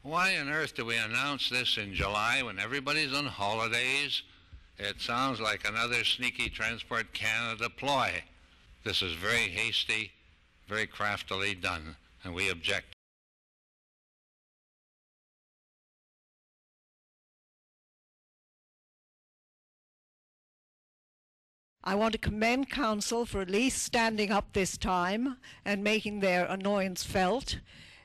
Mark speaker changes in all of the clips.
Speaker 1: Why on earth do we announce this in July when everybody's on holidays? It sounds like another sneaky Transport Canada ploy. This is very hasty, very craftily done, and we object.
Speaker 2: I want to commend Council for at least standing up this time and making their annoyance felt.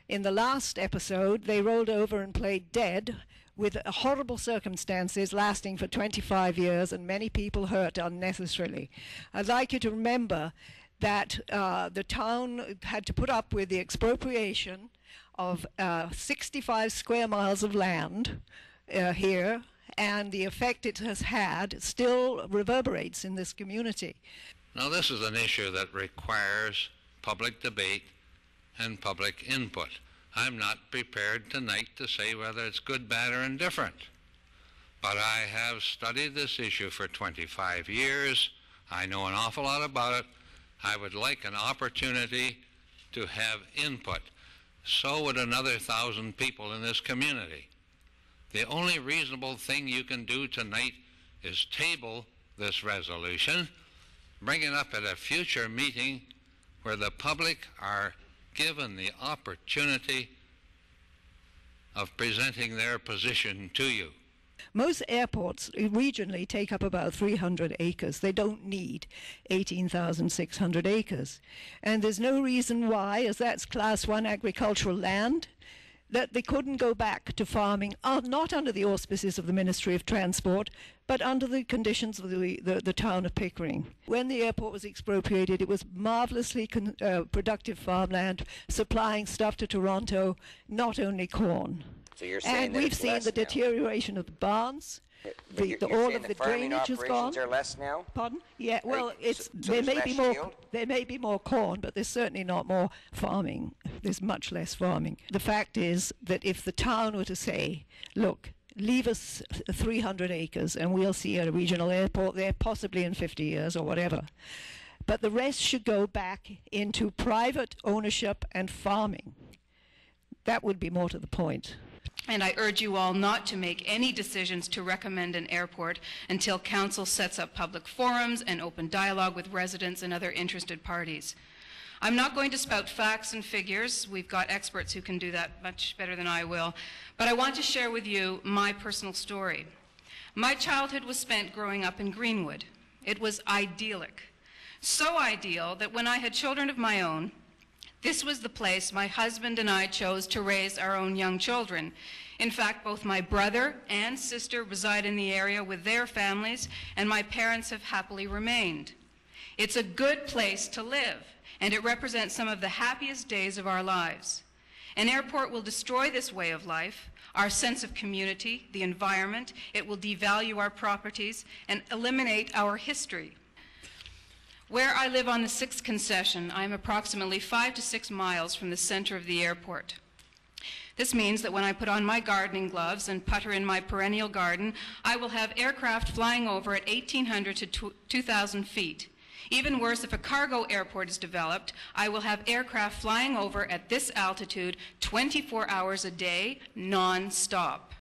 Speaker 2: In the last episode, they rolled over and played dead with horrible circumstances lasting for 25 years and many people hurt unnecessarily. I'd like you to remember that the town had to put up with the expropriation of 65 square miles of land here, and the effect it has had still reverberates in this community.
Speaker 1: Now, this is an issue that requires public debate and public input. I'm not prepared tonight to say whether it's good, bad, or indifferent. But I have studied this issue for 25 years. I know an awful lot about it. I would like an opportunity to have input. So would another 1,000 people in this community. The only reasonable thing you can do tonight is table this resolution, bring it up at a future meeting where the public are given the opportunity of presenting their position to you.
Speaker 2: Most airports regionally take up about 300 acres. They don't need 18,600 acres. And there's no reason why, as that's Class 1 agricultural land, that they couldn't go back to farming, not under the auspices of the Ministry of Transport, but under the conditions of the town of Pickering. When the airport was expropriated, it was marvelously productive farmland, supplying stuff to Toronto, not only corn.
Speaker 3: So you're saying
Speaker 2: and
Speaker 3: that
Speaker 2: we've
Speaker 3: it's
Speaker 2: seen
Speaker 3: less
Speaker 2: the
Speaker 3: now.
Speaker 2: Deterioration of the barns. All of the drainage is gone.
Speaker 3: Are less now?
Speaker 2: Pardon? Yeah. Well,
Speaker 3: so
Speaker 2: there may
Speaker 3: there's
Speaker 2: be
Speaker 3: less
Speaker 2: more.
Speaker 3: yield?
Speaker 2: There may be more corn, but there's certainly not more farming. There's much less farming. The fact is that if the town were to say, "Look, leave us 300 acres, and we'll see a regional airport there, possibly in 50 years or whatever," but the rest should go back into private ownership and farming, that would be more to the point.
Speaker 4: And I urge you all not to make any decisions to recommend an airport until Council sets up public forums and open dialogue with residents and other interested parties. I'm not going to spout facts and figures. We've got experts who can do that much better than I will. But I want to share with you my personal story. My childhood was spent growing up in Greenwood. It was idyllic. So ideal that when I had children of my own, this was the place my husband and I chose to raise our own young children. In fact, both my brother and sister reside in the area with their families, and my parents have happily remained. It's a good place to live, and it represents some of the happiest days of our lives. An airport will destroy this way of life, our sense of community, the environment. It will devalue our properties and eliminate our history. Where I live on the 6th concession, I am approximately 5 to 6 miles from the center of the airport. This means that when I put on my gardening gloves and putter in my perennial garden, I will have aircraft flying over at 1,800 to 2,000 feet. Even worse, if a cargo airport is developed, I will have aircraft flying over at this altitude 24 hours a day, non-stop.